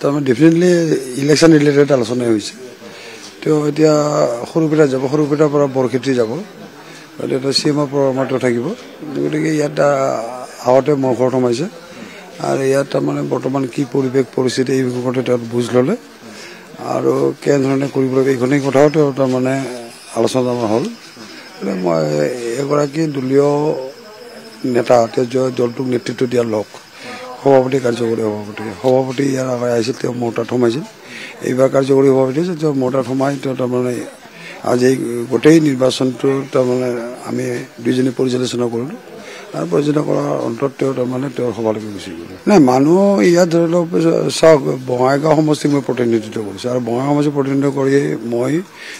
তাৰমানে definitely election related আলোচনা হৈছে তেওঁ এতিয়া সৰুপেটা যাব সৰুপেটাৰ পৰা বৰক্ষেত্ৰী যাব এটা চিএমৰ পৰামৰ্শ থাকিব গতিকে ইয়াত আগতে মোৰ ঘৰত সোমাইছে আৰু ইয়াত তাৰমানে বৰ্তমান কি পৰিৱেশ পৰিস্থিতি এই বিষয়তে তেওঁ বুজ ল'লে আৰু কেনেধৰণে কৰিব লাগিব এইখনেই কথাও তেওঁ তাৰমানে আলোচনা আমাৰ হ'ল মই এগৰাকী দলীয় নেতা তেওঁ দলটোক নেতৃত্ব দিয়া লোক সভাপতি কাৰ্যকৰী সভাপতি ইয়াৰ আগতে আহিছিল তেওঁ মোৰ তাত সোমাইছিল এইবাৰ কাৰ্যকৰী সভাপতি হৈছে তেওঁ মোৰ তাত সোমাই তেওঁ তাৰমানে আজি গোটেই নিৰ্বাচনটো তাৰমানে আমি দুইজনে পৰ্যালোচনা কৰিলোঁ আৰু পৰ্যালোচনা কৰাৰ অন্তত তেওঁ তাৰমানে তেওঁৰ সভালৈকে গুচি গ'ল নাই মানুহ ইয়াত ধৰি লওক চাওক বঙাইগাঁও সমষ্টিক মই প্ৰতিনিধিত্ব কৰিছোঁ আৰু বঙাইগাঁও সমষ্টি প্ৰতিনিধিত্ব কৰি মই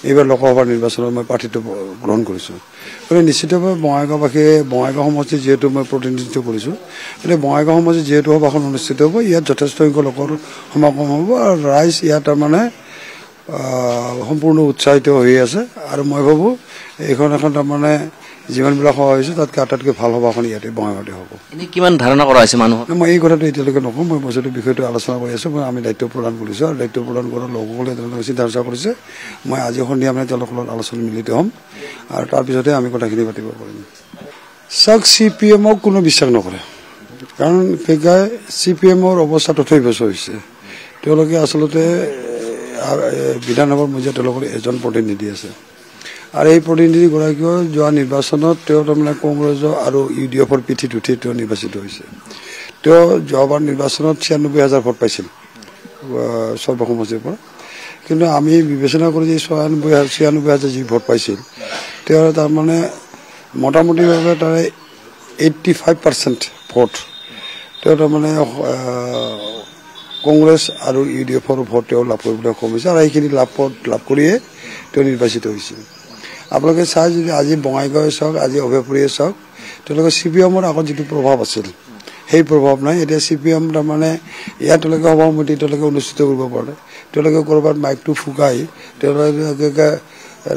এইবাৰ লোকসভা নিৰ্বাচনত মই প্ৰাৰ্থিত্ব গ্ৰহণ কৰিছোঁ গতিকে নিশ্চিতভাৱে বঙাইগাঁওবাসীয়ে বঙাইগাঁও সমষ্টি যিহেতু মই প্ৰতিনিধিত্ব কৰিছোঁ গতিকে বঙাইগাঁও সমষ্টি যিহেতু সভাখন অনুষ্ঠিত হ'ব ইয়াত যথেষ্ট সংখ্যক লোকৰ সমাগম হ'ব আৰু ৰাইজ ইয়াত তাৰমানে সম্পূৰ্ণ উৎসাহিত হৈ আছে আৰু মই ভাবোঁ এইখন এখন তাৰমানে যিমানবিলাক সভা হৈছে তাতকৈ আটাইতকৈ ভাল সভাখন ইয়াতে বঙাইগাঁৱতে হ'ব এনেই কিমান ধাৰণা কৰা হৈছে মানুহৰ মই এই কথাটো এতিয়ালৈকে নকওঁ মই বস্তুটো বিষয়টো আলোচনা কৰি আছোঁ মই আমি দায়িত্ব প্ৰদান কৰিছোঁ আৰু দায়িত্ব প্ৰদান কৰা লোকসকলে তেওঁলোকে চিন্তা চৰ্চা কৰিছে মই আজি সন্ধিয়া মানে তেওঁলোকৰ লগত আলোচনাত মিলিত হ'ম আৰু তাৰপিছতে আমি কথাখিনি পাতিব পাৰিম চাওক CPM-ক কোনো বিশ্বাস নকৰে কাৰণ CPM-ৰ অৱস্থা তথৈবচ হৈছে তেওঁলোকে আচলতে বিধানসভাৰ মজিয়াত তেওঁলোকৰ এজন প্ৰতিনিধি আছে আৰু এই প্ৰতিনিধিগৰাকীও যোৱা নিৰ্বাচনত তেওঁ তাৰমানে কংগ্ৰেছ আৰু UDF-ৰ পিঠিত উঠি তেওঁ নিৰ্বাচিত হৈছে তেওঁ যোৱাবাৰ নিৰ্বাচনত 96,000 ভোট পাইছিল সৰ্বসমষ্টিৰ পৰা কিন্তু আমি বিবেচনা কৰোঁ যে 96,000 যি ভোট পাইছিল তেওঁ তাৰমানে মোটামুটিভাৱে তাৰে 85% ভোট তেওঁ তাৰমানে কংগ্ৰেছ আৰু UDF-ৰ ভোট তেওঁ লাভ কৰিবলৈ সক্ষম হৈছে আৰু এইখিনি লাভ কৰিয়ে তেওঁ নিৰ্বাচিত হৈছে আপোনালোকে চাই যদি আজি বঙাইগাঁৱে চাওক আজি অভয়পুৰীয়ে চাওক তেওঁলোকে CPM-ৰ আগত যিটো প্ৰভাৱ আছিল সেই প্ৰভাৱ নাই এতিয়া CPM তাৰমানে ইয়াত তেওঁলোকে সভাপতি তেওঁলোকে অনুষ্ঠিত কৰিব পাৰে তেওঁলোকে ক'ৰবাত মাইকটো ফুকাই তেওঁলোকে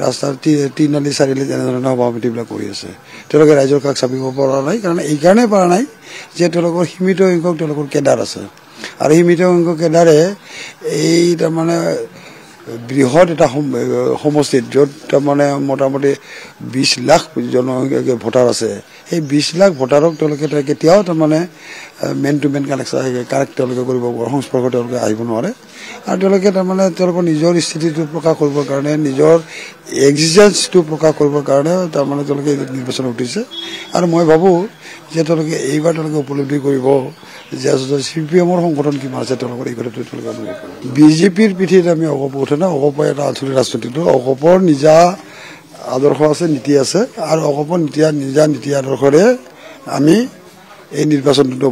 ৰাস্তাৰ তিনিআলি চাৰিআলি তেনেধৰণৰ সভাপতিবিলাক কৰি আছে তেওঁলোকে ৰাইজৰ কাষ চাপিব পৰা নাই কাৰণ এইকাৰণে পৰা নাই যে তেওঁলোকৰ সীমিত সংখ্যক তেওঁলোকৰ কেডাৰ আছে আৰু সীমিত সংখ্যক কেডাৰে এই তাৰমানে বৃহৎ এটা সমষ্টিত য'ত তাৰমানে মোটামুটি 20 লাখ জনসংখ্যক ভোটাৰ আছে সেই 20 লাখ ভোটাৰক তেওঁলোকে কেতিয়াও তাৰমানে মেন টু মেন কানেক্ট তেওঁলোকে কৰিব সংস্পৰ্শ তেওঁলোকে আহিব নোৱাৰে আৰু তেওঁলোকে তাৰমানে তেওঁলোকৰ নিজৰ স্থিতিটো প্ৰকাশ কৰিবৰ কাৰণে নিজৰ এক্সিষ্টেঞ্চটো প্ৰকাশ কৰিবৰ কাৰণে তাৰমানে তেওঁলোকে নিৰ্বাচন উঠিছে আৰু মই ভাবোঁ যে তেওঁলোকে এইবাৰ তেওঁলোকে উপলব্ধি কৰিব যে CPM-ৰ সংগঠন কিমান আছে তেওঁলোকৰ এই কথাটো তেওঁলোকে অনুভৱ কৰে BJP-ৰ পিঠিত আমি অগপ উঠে না অগপ এটা আঞ্চলিক ৰাজনীতিটো অগপৰ নিজা আদৰ্শ আছে নীতি আছে আৰু অগপৰ নিজা নীতি আদৰ্শৰে আমি এই নিৰ্বাচনটো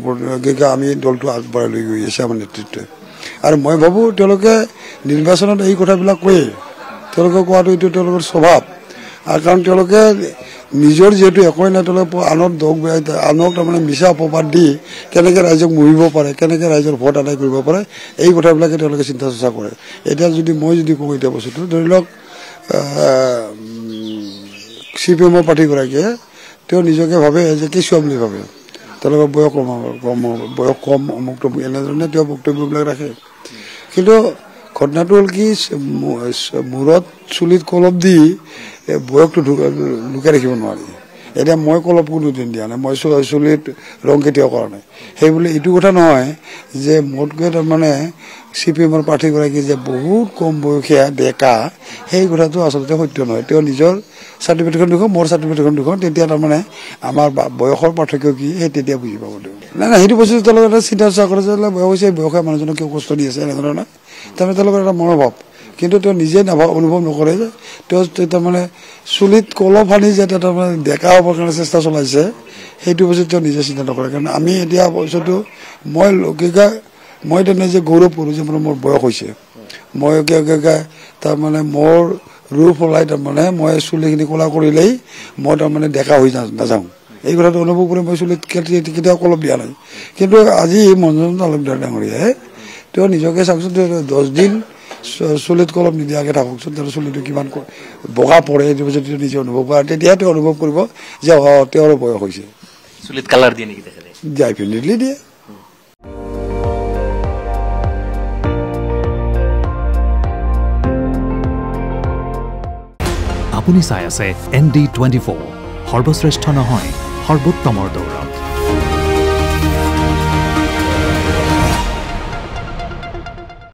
আমি দলটো আগবঢ়াই লৈ গৈ আছে আমাৰ নেতৃত্বই আৰু মই ভাবোঁ তেওঁলোকে নিৰ্বাচনত এই কথাবিলাক কয়ে তেওঁলোকে কোৱাটো এইটো তেওঁলোকৰ স্বভাৱ আৰু কাৰণ তেওঁলোকে নিজৰ যিহেতু একোৱে নাই তেওঁলোকে আনক দোষ আনক তাৰমানে মিছা অপবাদ দি কেনেকৈ ৰাইজক মৰিব পাৰে কেনেকৈ ৰাইজৰ ভোট আদায় কৰিব পাৰে এই কথাবিলাকে তেওঁলোকে চিন্তা চৰ্চা কৰে এতিয়া যদি মই যদি কওঁ এতিয়া বস্তুটো ধৰি লওক CPM-ৰ প্ৰাৰ্থীগৰাকীয়ে তেওঁ নিজকে ভাবে যে কেঁচুৱা বুলি ভাবে তেওঁলোকৰ বয়স কম অমুক তমুক এনেধৰণে তেওঁ বক্তব্যবিলাক ৰাখে কিন্তু ঘটনাটো হ'ল কি মূৰত চুলিত কলপ দি বয়সটো লুকাই ৰাখিব নোৱাৰি এতিয়া মই কলপ কোনো দিন দিয়া নাই মই চুলিত ৰং কেতিয়াও কৰা নাই সেইবুলি এইটো কথা নহয় যে মোতকৈ তাৰমানে CPM-ৰ প্ৰাৰ্থীগৰাকী যে বহুত কম বয়সীয়া ডেকা সেই কথাটো আচলতে সত্য নহয় তেওঁ নিজৰ চাৰ্টিফিকেটখন দেখুৱাওক মোৰ চাৰ্টিফিকেটখন দেখুৱাওক তেতিয়া তাৰমানে আমাৰ বয়সৰ পাৰ্থক্য কি সেই তেতিয়া বুজি পাব তেওঁ নাই সেইটো বস্তু তেওঁলোকে এটা চিন্তা চৰ্চা কৰে যে বয়স হৈছে বয়সীয়া মানুহজনক কিয় কষ্ট দি আছে এনেধৰণে তাৰমানে তেওঁলোকৰ এটা মনোভাৱ কিন্তু তেওঁ নিজে অনুভৱ নকৰে যে তেওঁ তাৰমানে চুলিত কলপ সানি যে তাৰমানে ডেকা হ'বৰ কাৰণে চেষ্টা চলাইছে সেইটো বস্তু তেওঁ নিজে চিন্তা নকৰে কাৰণ আমি এতিয়া বস্তুটো মই তেনে যে গৌৰৱ কৰোঁ যে মোৰ বয়স হৈছে মই তাৰমানে মোৰ ৰূপ ওলাই তাৰমানে মই চুলিখিনি ক'লা কৰিলেই মই তাৰমানে ডেকা হৈ নাযাওঁ এই কথাটো অনুভৱ কৰি মই চুলিত কেতিয়াও কলপ দিয়া নাই কিন্তু আজি মঞ্জুনাথ তালুকদাৰ ডাঙৰীয়াই তেওঁ নিজকে চাওকচোন 10 দিন চুলিত কলপ নিদিয়াকৈ থাককচোন তেওঁৰ চুলিটো কিমান বগা পৰে সেইটো বস্তু নিজে অনুভৱ কৰে তেতিয়া তেওঁ অনুভৱ কৰিব যে তেওঁৰ বয়স হৈছে চুলিত কালাৰ দিয়ে নেকি ডেফিনেটলি দিয়ে আপুনি চাই আছে ND24 সৰ্বশ্ৰেষ্ঠ নহয় সৰ্বোত্তমৰ দৌৰ